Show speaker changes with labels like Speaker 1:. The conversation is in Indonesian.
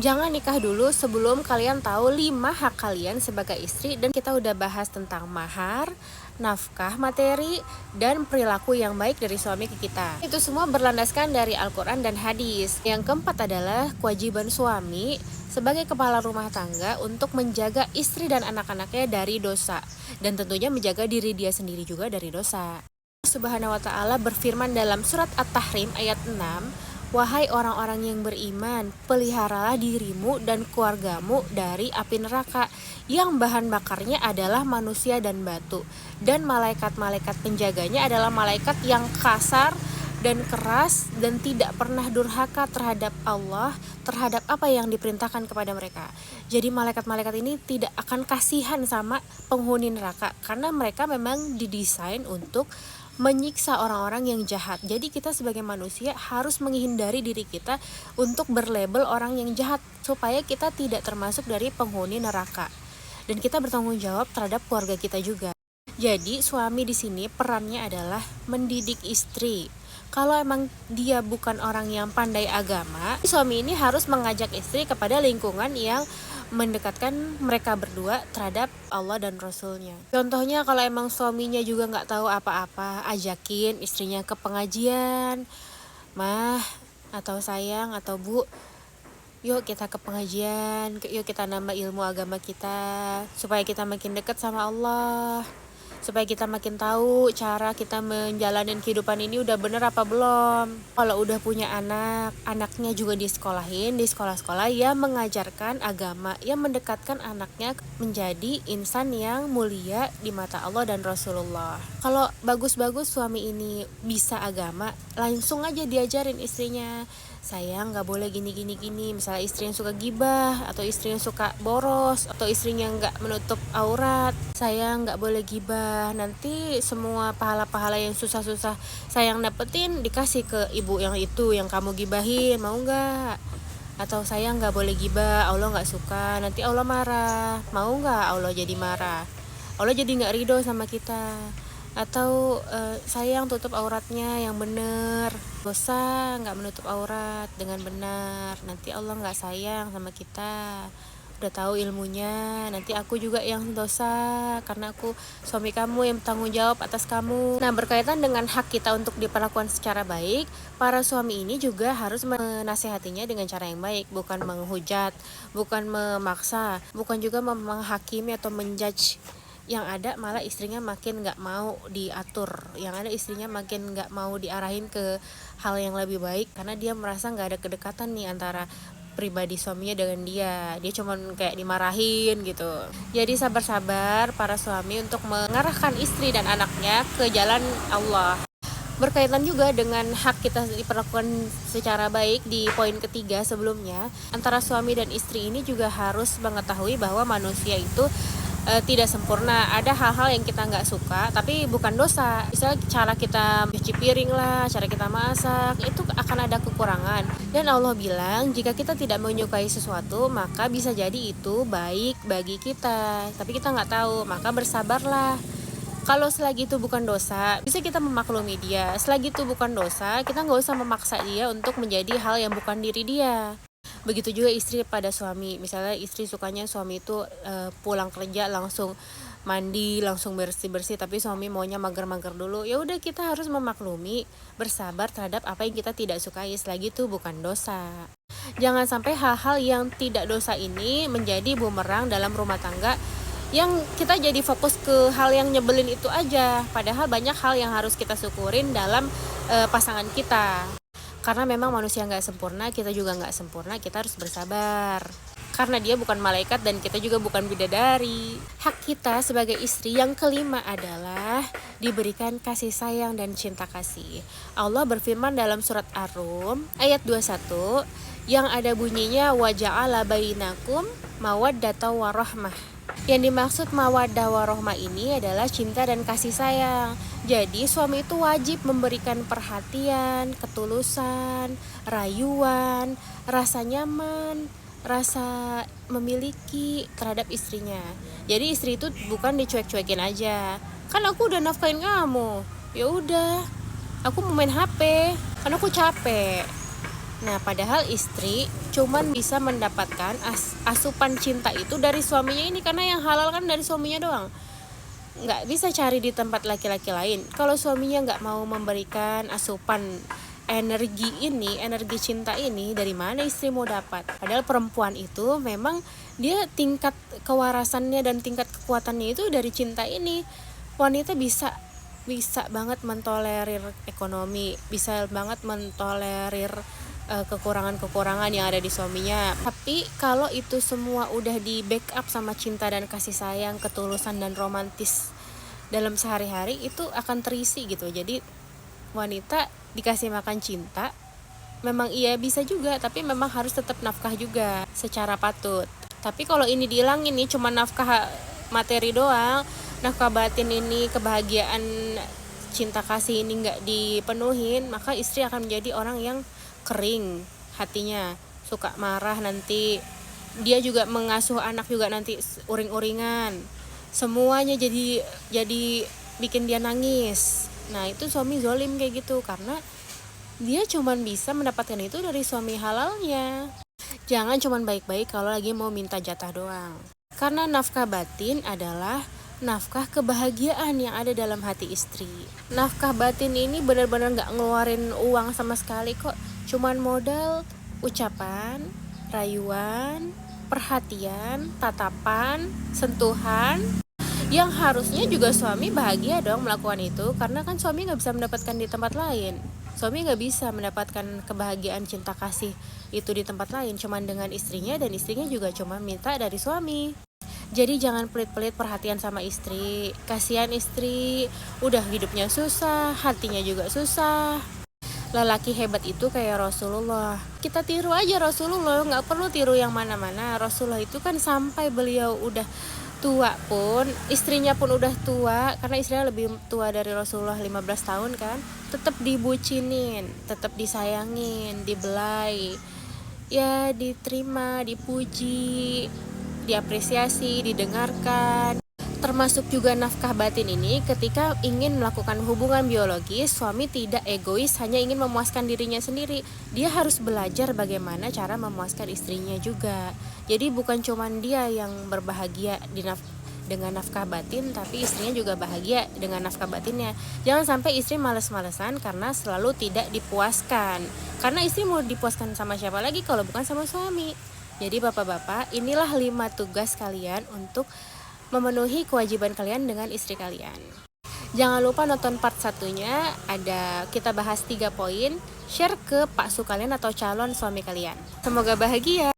Speaker 1: Jangan nikah dulu sebelum kalian tahu 5 hak kalian sebagai istri. Dan kita udah bahas tentang mahar, nafkah materi, dan perilaku yang baik dari suami ke kita. Itu semua berlandaskan dari Al-Quran dan hadis. Yang keempat adalah kewajiban suami sebagai kepala rumah tangga untuk menjaga istri dan anak-anaknya dari dosa. Dan tentunya menjaga diri dia sendiri juga dari dosa. Subhanahu wa ta'ala berfirman dalam surat At-Tahrim ayat 6, "Wahai orang-orang yang beriman, peliharalah dirimu dan keluargamu dari api neraka yang bahan bakarnya adalah manusia dan batu. Dan malaikat-malaikat penjaganya adalah malaikat yang kasar dan keras dan tidak pernah durhaka terhadap Allah, terhadap apa yang diperintahkan kepada mereka." Jadi malaikat-malaikat ini tidak akan kasihan sama penghuni neraka karena mereka memang didesain untuk menyiksa orang-orang yang jahat. Jadi kita sebagai manusia harus menghindari diri kita untuk berlabel orang yang jahat supaya kita tidak termasuk dari penghuni neraka. Dan kita bertanggung jawab terhadap keluarga kita juga. Jadi suami di sini perannya adalah mendidik istri. Kalau emang dia bukan orang yang pandai agama, suami ini harus mengajak istri kepada lingkungan yang mendekatkan mereka berdua terhadap Allah dan Rasulnya. Contohnya kalau emang suaminya juga nggak tahu apa-apa, ajakin istrinya ke pengajian. Mah, atau sayang, atau bu, yuk kita ke pengajian, yuk kita nambah ilmu agama kita, supaya kita makin dekat sama Allah, supaya kita makin tahu cara kita menjalani kehidupan ini udah bener apa belum. Kalau udah punya anak, anaknya juga disekolahin di sekolah-sekolah yang mengajarkan agama, yang mendekatkan anaknya menjadi insan yang mulia di mata Allah dan Rasulullah. Kalau bagus-bagus suami ini bisa agama, langsung aja diajarin istrinya, sayang nggak boleh gini. Misalnya istri yang suka gibah, atau istri yang suka boros, atau istrinya nggak menutup aurat, sayang nggak boleh gibah, nanti semua pahala-pahala yang susah-susah sayang dapetin dikasih ke ibu yang itu yang kamu gibahin, mau nggak? Atau sayang nggak boleh gibah, Allah nggak suka, nanti Allah marah, mau nggak Allah jadi marah, Allah jadi nggak ridho sama kita. Atau sayang tutup auratnya yang bener, dosa nggak menutup aurat dengan benar, nanti Allah nggak sayang sama kita. Udah tahu ilmunya, nanti aku juga yang dosa karena aku suami kamu yang bertanggung jawab atas kamu. Nah, berkaitan dengan hak kita untuk diperlakukan secara baik, para suami ini juga harus menasehatinya dengan cara yang baik, bukan menghujat, bukan memaksa, bukan juga menghakimi atau menjudge. Yang ada malah istrinya makin gak mau diatur, yang ada istrinya makin gak mau diarahin ke hal yang lebih baik karena dia merasa gak ada kedekatan nih antara pribadi suaminya dengan dia cuman kayak dimarahin gitu. Jadi sabar-sabar para suami untuk mengarahkan istri dan anaknya ke jalan Allah. Berkaitan juga dengan hak kita diperlakukan secara baik di poin ketiga sebelumnya, antara suami dan istri ini juga harus mengetahui bahwa manusia itu tidak sempurna. Ada hal-hal yang kita nggak suka tapi bukan dosa. Misalnya cara kita cuci piring lah, cara kita masak, itu akan ada kekurangan. Dan Allah bilang jika kita tidak menyukai sesuatu maka bisa jadi itu baik bagi kita, tapi kita nggak tahu, maka bersabarlah. Kalau selagi itu bukan dosa, bisa kita memaklumi dia. Selagi itu bukan dosa, kita nggak usah memaksa dia untuk menjadi hal yang bukan diri dia. Begitu juga istri pada suami. Misalnya istri sukanya suami itu pulang kerja langsung mandi, langsung bersih-bersih, tapi suami maunya mager-mager dulu. Ya udah, kita harus memaklumi, bersabar terhadap apa yang kita tidak sukai selagi itu bukan dosa. Jangan sampai hal-hal yang tidak dosa ini menjadi bumerang dalam rumah tangga, yang kita jadi fokus ke hal yang nyebelin itu aja, padahal banyak hal yang harus kita syukurin dalam pasangan kita. Karena memang manusia nggak sempurna, kita juga nggak sempurna, kita harus bersabar. Karena dia bukan malaikat dan kita juga bukan bidadari. Hak kita sebagai istri yang kelima adalah diberikan kasih sayang dan cinta kasih. Allah berfirman dalam surat Ar-Rum ayat 21 yang ada bunyinya wa ja'ala bainakum mawaddatan warahmah. Yang dimaksud mawaddah warahmah ini adalah cinta dan kasih sayang. Jadi suami itu wajib memberikan perhatian, ketulusan, rayuan, rasa nyaman, rasa memiliki terhadap istrinya. Jadi istri itu bukan dicuek-cuekin aja. Kan aku udah nafkahin kamu. Ya udah, aku mau main HP, kan aku capek. Nah, padahal istri cuman bisa mendapatkan asupan cinta itu dari suaminya ini, karena yang halal kan dari suaminya doang. Nggak bisa cari di tempat laki-laki lain. Kalau suaminya nggak mau memberikan asupan energi cinta ini, dari mana istri mau dapat? Padahal perempuan itu memang dia tingkat kewarasannya dan tingkat kekuatannya itu dari cinta ini. Wanita bisa banget mentolerir ekonomi, bisa banget mentolerir kekurangan-kekurangan yang ada di suaminya. Tapi kalau itu semua udah di backup sama cinta dan kasih sayang, ketulusan dan romantis dalam sehari-hari, itu akan terisi gitu. Jadi wanita dikasih makan cinta, memang iya bisa juga, tapi memang harus tetap nafkah juga secara patut. Tapi kalau ini dihilangin nih, cuma nafkah materi doang, nafkah batin ini, kebahagiaan cinta kasih ini nggak dipenuhin, maka istri akan menjadi orang yang kering hatinya, suka marah, nanti dia juga mengasuh anak juga nanti uring-uringan, semuanya jadi bikin dia nangis. Nah, itu suami zolim kayak gitu, karena dia cuman bisa mendapatkan itu dari suami halalnya. Jangan cuman baik-baik kalau lagi mau minta jatah doang, karena nafkah batin adalah nafkah kebahagiaan yang ada dalam hati istri. Nafkah batin ini benar-benar gak ngeluarin uang sama sekali kok, cuman modal ucapan, rayuan, perhatian, tatapan, sentuhan, yang harusnya juga suami bahagia dong melakukan itu, karena kan suami gak bisa mendapatkan di tempat lain. Suami gak bisa mendapatkan kebahagiaan cinta kasih itu di tempat lain, cuman dengan istrinya, dan istrinya juga cuma minta dari suami. Jadi jangan pelit-pelit perhatian sama istri. Kasihan istri, udah hidupnya susah, hatinya juga susah. Lelaki hebat itu kayak Rasulullah. Kita tiru aja Rasulullah, gak perlu tiru yang mana-mana. Rasulullah itu kan sampai beliau udah tua pun, istrinya pun udah tua, karena istrinya lebih tua dari Rasulullah 15 tahun kan, tetap dibucinin, tetap disayangin, dibelai, ya diterima, dipuji, diapresiasi, didengarkan. Termasuk juga nafkah batin ini, ketika ingin melakukan hubungan biologis, suami tidak egois hanya ingin memuaskan dirinya sendiri. Dia harus belajar bagaimana cara memuaskan istrinya juga. Jadi bukan cuma dia yang berbahagia dengan nafkah batin, tapi istrinya juga bahagia dengan nafkah batinnya. Jangan sampai istri males-malesan karena selalu tidak dipuaskan. Karena istri mau dipuaskan sama siapa lagi kalau bukan sama suami. Jadi bapak-bapak, inilah 5 tugas kalian untuk memenuhi kewajiban kalian dengan istri kalian. Jangan lupa nonton part 1-nya, ada kita bahas 3 poin, share ke paksu kalian atau calon suami kalian. Semoga bahagia.